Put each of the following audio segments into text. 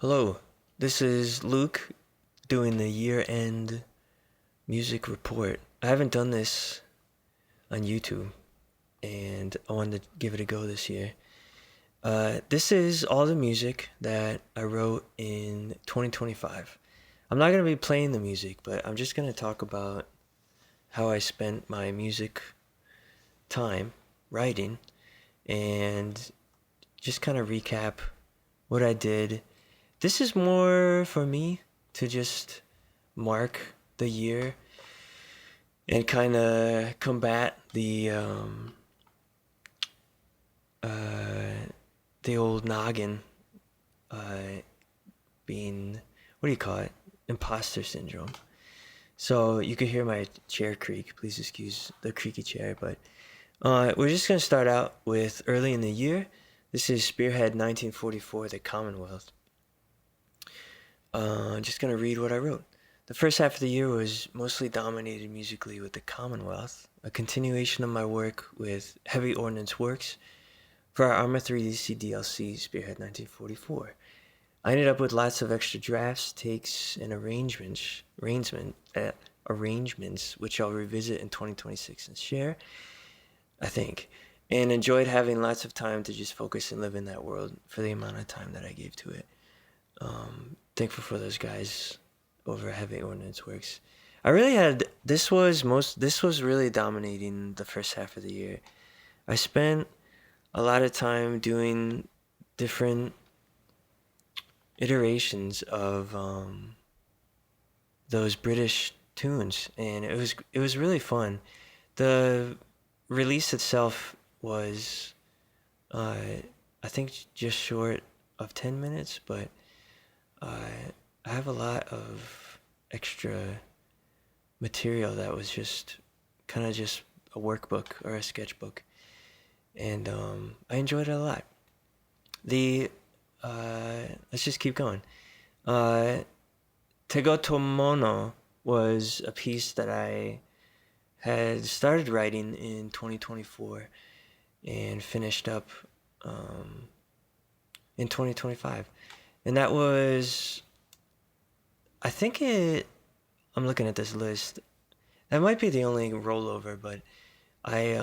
Hello, this is Luke doing the year-end music report. I haven't done this on YouTube, and I wanted to give it a go this year. This is all the music that I wrote in 2025. I'm not going to be playing the music, but I'm just going to talk about how I spent my music time writing and just kind of recap what I did. This is more for me to just mark the year and kind of combat uh, the old noggin uh, being, what do you call it? Imposter syndrome. So you could hear my chair creak. Please excuse the creaky chair. But we're just going to start out with early in the year. This is Spearhead 1944, the Commonwealth. Just going to read what I wrote. The first half of the year was mostly dominated musically with the Commonwealth, a continuation of my work with Heavy Ordnance Works for our Arma 3DC DLC Spearhead 1944. I ended up with lots of extra drafts, takes, and arrangements, which I'll revisit in 2026 and share, I think, and enjoyed having lots of time to just focus and live in that world for the amount of time that I gave to it. Thankful for those guys over Heavy Ordnance Works. I really had this was really dominating the first half of the year. I spent a lot of time doing different iterations of those British tunes, and it was really fun. The release itself was I think just short of 10 minutes, but I have a lot of extra material that was just kind of just a workbook or a sketchbook, and I enjoyed it a lot. The let's just keep going. Tegotomono was a piece that I had started writing in 2024 and finished up in 2025. And that was, I think I'm looking at this list. That might be the only rollover, but I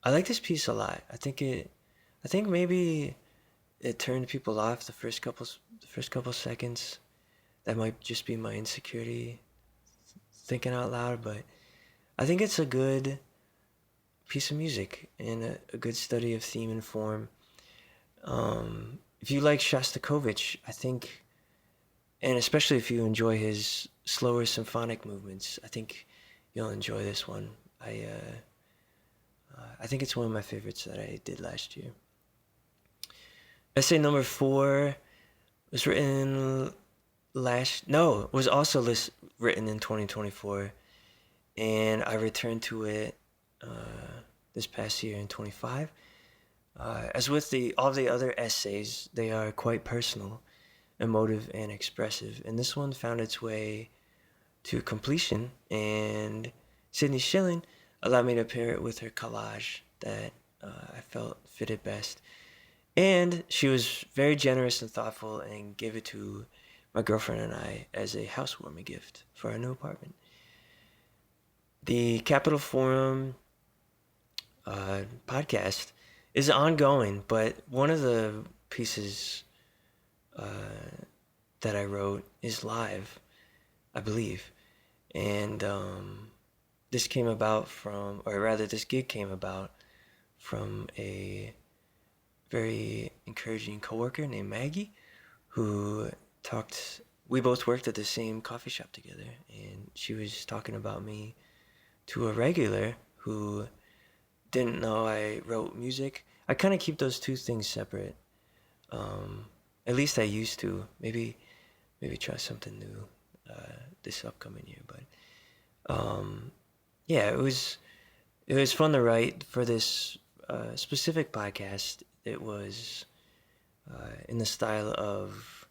like this piece a lot. I think maybe it turned people off the first couple seconds. That might just be my insecurity thinking out loud, but I think it's a good piece of music and a good study of theme and form. If you like Shostakovich, I think, and especially if you enjoy his slower symphonic movements, I think you'll enjoy this one. I think it's one of my favorites that I did last year. Essay number 4 was written was also written in 2024, and I returned to it this past year in 25. As with all the other essays, they are quite personal, emotive, and expressive, and this one found its way to completion, and Sydney Schilling allowed me to pair it with her collage that I felt fitted best. And she was very generous and thoughtful and gave it to my girlfriend and I as a housewarming gift for our new apartment. The Capital Forum podcast is ongoing, but one of the pieces that I wrote is live, I believe. And this came about this gig came about from a very encouraging coworker named Maggie, who we both worked at the same coffee shop together, and she was talking about me to a regular who didn't know I wrote music. I kind of keep those two things separate. At least I used to. Maybe try something new this upcoming year. But yeah, it was fun to write for this specific podcast. It was in the style of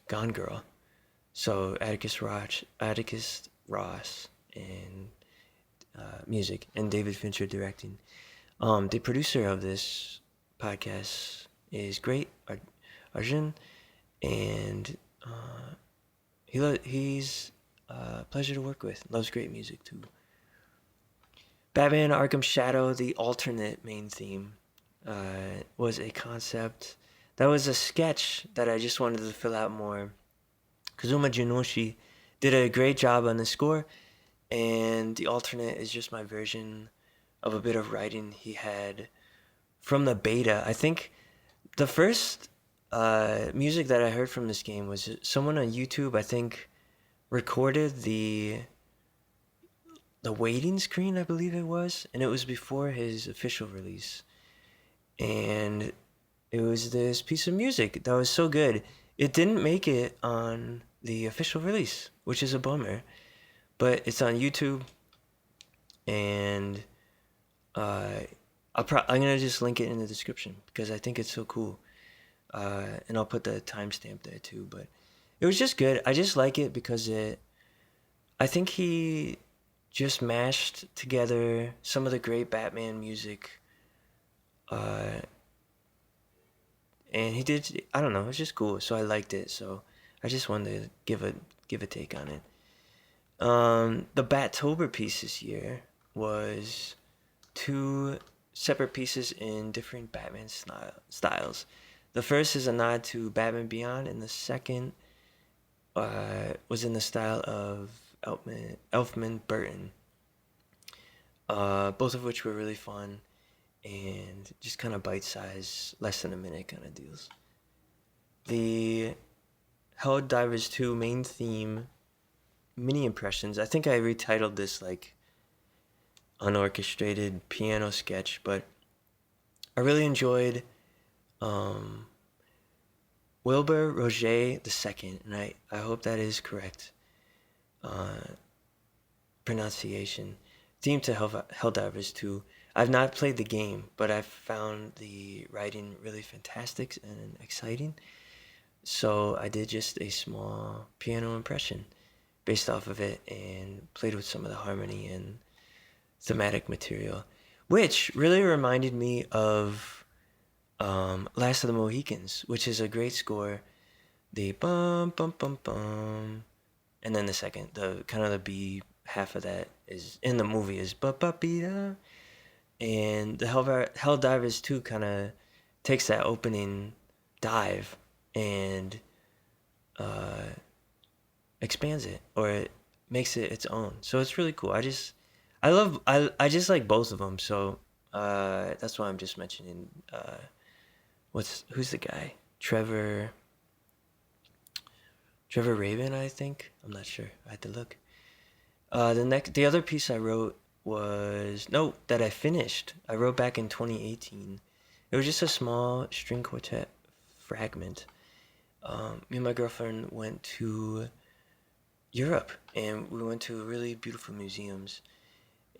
Gone Girl. So Atticus Ross and music, and David Fincher directing. The producer of this podcast is great. Arjun, and he's a pleasure to work with. Loves great music too. Batman Arkham Shadow, the alternate main theme, was a concept that was a sketch that I just wanted to fill out more. Kazuma Junoshi did a great job on the score, and the alternate is just my version of a bit of writing he had from the beta. I think the first music that I heard from this game was someone on YouTube, I think, recorded the waiting screen, I believe it was, and it was before his official release. And it was this piece of music that was so good. It didn't make it on the official release, which is a bummer, but it's on YouTube, and I'm gonna just link it in the description because I think it's so cool, and I'll put the timestamp there too. But it was just good. I just like it because I think he just mashed together some of the great Batman music, and he did. I don't know. It was just cool, so I liked it. So I just wanted to give a take on it. The Battober piece this year was 2 separate pieces in different Batman styles. The first is a nod to Batman Beyond, and the second was in the style of Elfman Burton. Both of which were really fun and just kind of bite-sized, less than a minute kind of deals. The Helldivers 2 main theme mini impressions. I think I retitled this like unorchestrated piano sketch, but I really enjoyed Wilbur Roger II, and I hope that is correct pronunciation. Theme to Helldivers 2. I've not played the game, but I've found the writing really fantastic and exciting. So I did just a small piano impression based off of it and played with some of the harmony and thematic material, which really reminded me of Last of the Mohicans, which is a great score. The bum bum bum bum, and then the second, the kind of the B half of that is in the movie is ba ba be da, and the Helldivers 2 kind of takes that opening dive and expands it, or it makes it its own. So it's really cool. I just like both of them. So that's why I'm just mentioning who's the guy? Trevor Rabin, I think. I'm not sure. I had to look. The other piece I wrote that I finished. I wrote back in 2018. It was just a small string quartet fragment. Me and my girlfriend went to Europe, and we went to really beautiful museums,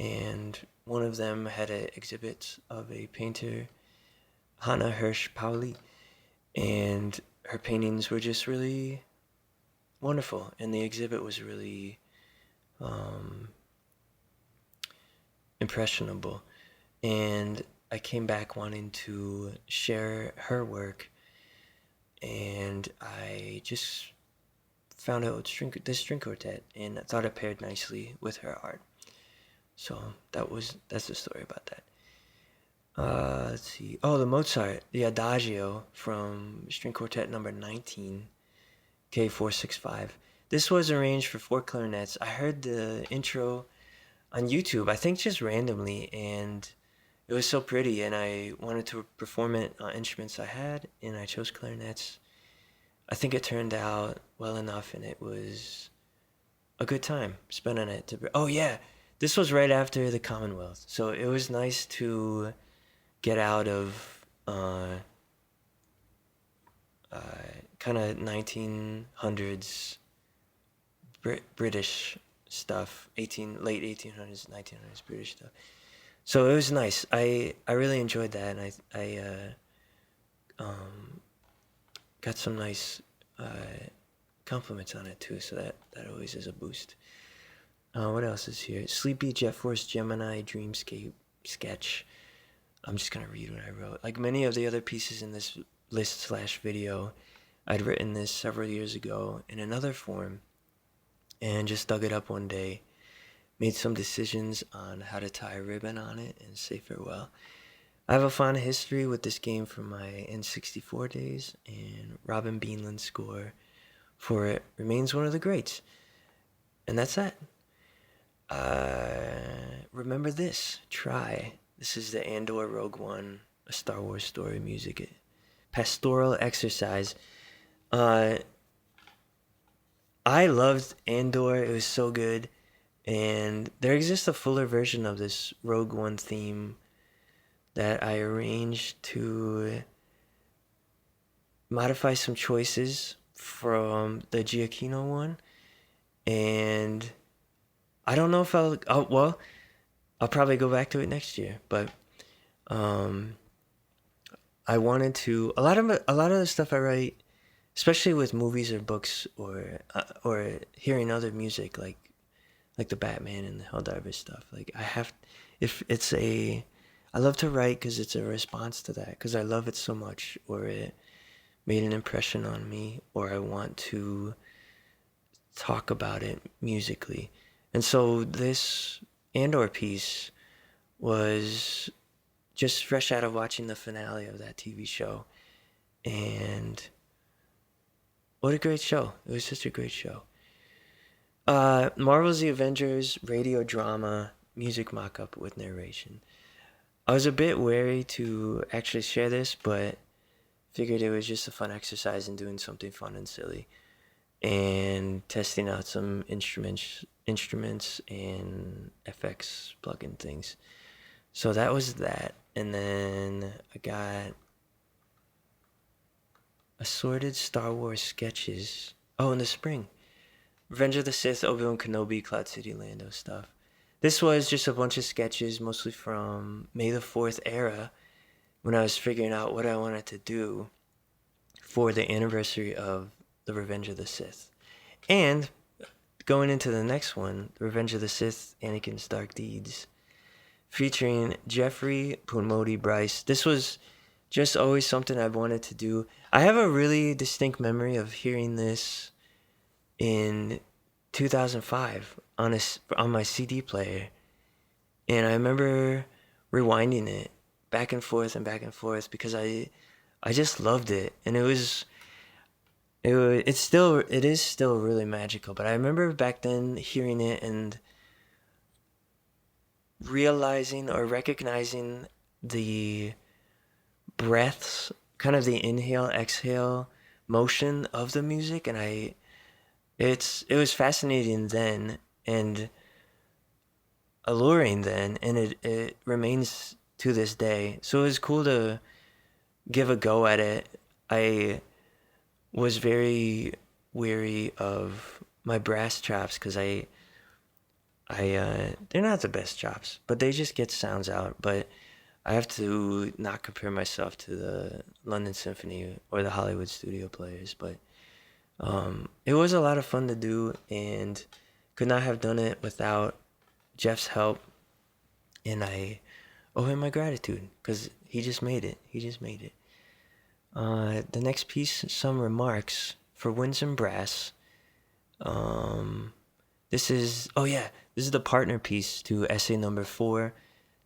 and one of them had an exhibit of a painter, Hannah Hirsch Pauli, and her paintings were just really wonderful, and the exhibit was really impressionable, and I came back wanting to share her work, and I just found out this string quartet, and I thought it paired nicely with her art. So that's the story about that. Let's see. Oh, the Mozart, the Adagio from string quartet number 19, K465. This was arranged for 4 clarinets. I heard the intro on YouTube, I think just randomly, and it was so pretty, and I wanted to perform it on instruments I had, and I chose clarinets. I think it turned out well enough, and it was a good time spent on it. Oh yeah, this was right after the Commonwealth, so it was nice to get out of kind of 1900s British stuff, late 1800s, 1900s British stuff. So it was nice. I really enjoyed that, and I got some nice compliments on it too. So that always is a boost. What else is here? Sleepy Jet Force Gemini Dreamscape sketch. I'm just gonna read what I wrote. Like many of the other pieces in this list/video, I'd written this several years ago in another form and just dug it up one day, made some decisions on how to tie a ribbon on it and say farewell. I have a fond history with this game from my N64 days, and Robin Beanland's score for it remains one of the greats. And that's that. Remember this. Try. This is the Andor Rogue One, a Star Wars story music. Pastoral exercise. I loved Andor. It was so good. And there exists a fuller version of this Rogue One theme that I arranged to modify some choices from the Giacchino one. And I don't know if I'll probably go back to it next year, but I wanted to a lot of the stuff I write, especially with movies or books or hearing other music like the Batman and the Helldivers stuff. Like I love to write because it's a response to that, because I love it so much, or it made an impression on me, or I want to talk about it musically. And so this Andor piece was just fresh out of watching the finale of that TV show. And what a great show. It was just a great show. Marvel's The Avengers radio drama music mock-up with narration. I was a bit wary to actually share this, but figured it was just a fun exercise in doing something fun and silly, and testing out some instruments and FX plugin things. So that was that. And then I got assorted Star Wars sketches. Oh, in the spring. Revenge of the Sith, Obi-Wan Kenobi, Cloud City, Lando stuff. This was just a bunch of sketches, mostly from May the 4th era, when I was figuring out what I wanted to do for the anniversary of the Revenge of the Sith. And going into the next one, Revenge of the Sith, Anakin's Dark Deeds, featuring Jeffrey, Punmodi, Bryce. This was just always something I've wanted to do. I have a really distinct memory of hearing this in 2005 on my CD player, and I remember rewinding it back and forth because I just loved it, and it is still really magical. But I remember back then hearing it and realizing or recognizing the breaths, kind of the inhale exhale motion of the music, and it was fascinating then and alluring then, and it remains to this day. So it was cool to give a go at it. I was very weary of my brass chops because they're not the best chops, but they just get sounds out. But I have to not compare myself to the London Symphony or the Hollywood studio players, but it was a lot of fun to do, and could not have done it without Jeff's help, and I owe him my gratitude because he just made it. The next piece, some remarks for winds and brass. This is the partner piece to essay number 4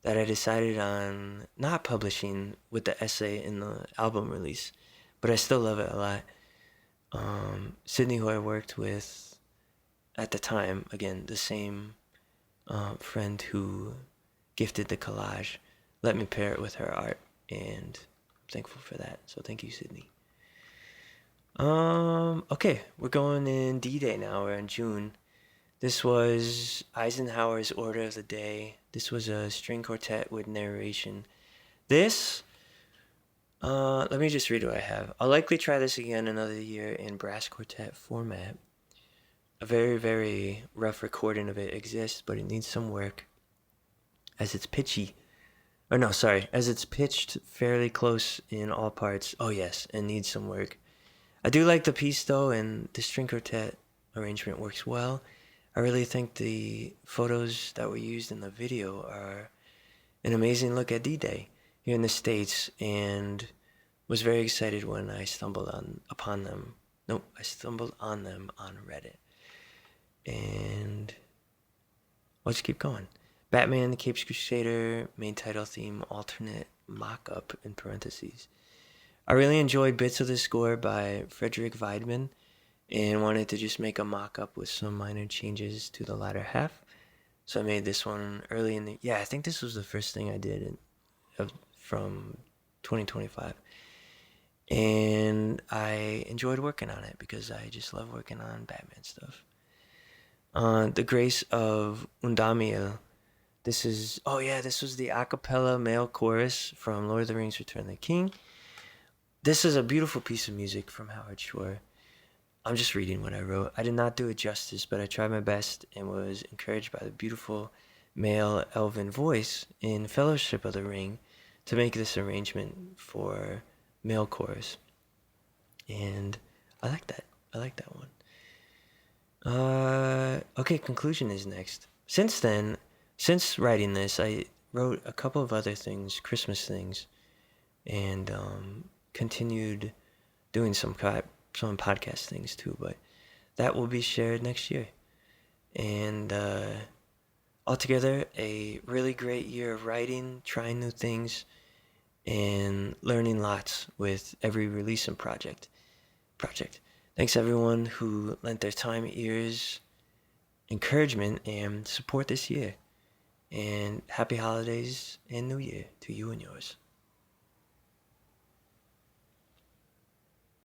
that I decided on not publishing with the essay in the album release, but I still love it a lot. Sydney, who I worked with at the time, again, the same friend who gifted the collage, let me pair it with her art, and I'm thankful for that. So thank you, Sydney. Okay, we're going in D-Day now. We're in June. This was Eisenhower's Order of the Day. This was a string quartet with narration. This, let me just read what I have. I'll likely try this again another year in brass quartet format. A very, very rough recording of it exists, but it needs some work, as it's pitched fairly close in all parts. Oh yes, and needs some work. I do like the piece though, and the string quartet arrangement works well. I really think the photos that were used in the video are an amazing look at D-Day here in the States, and was very excited when I stumbled upon them. No, I stumbled on them on Reddit. And let's keep going. Batman the Capes Crusader, main title theme, alternate mock-up in parentheses. I really enjoyed bits of the score by Frederick Weidman and wanted to just make a mock-up with some minor changes to the latter half. So I made this one early in the... Yeah, I think this was the first thing I did from 2025. And I enjoyed working on it because I just love working on Batman stuff. The Grace of Undamiel. This was the a cappella male chorus from Lord of the Rings Return of the King. This is a beautiful piece of music from Howard Shore. I'm just reading what I wrote. I did not do it justice, but I tried my best and was encouraged by the beautiful male elven voice in Fellowship of the Ring to make this arrangement for male chorus. And I like that. I like that one. Okay, conclusion is next. Since writing this, I wrote a couple of other things, Christmas things, and continued doing some podcast things too, but that will be shared next year. And altogether, a really great year of writing, trying new things, and learning lots with every release and project. Thanks everyone who lent their time, ears, encouragement, and support this year. And happy holidays and New Year to you and yours.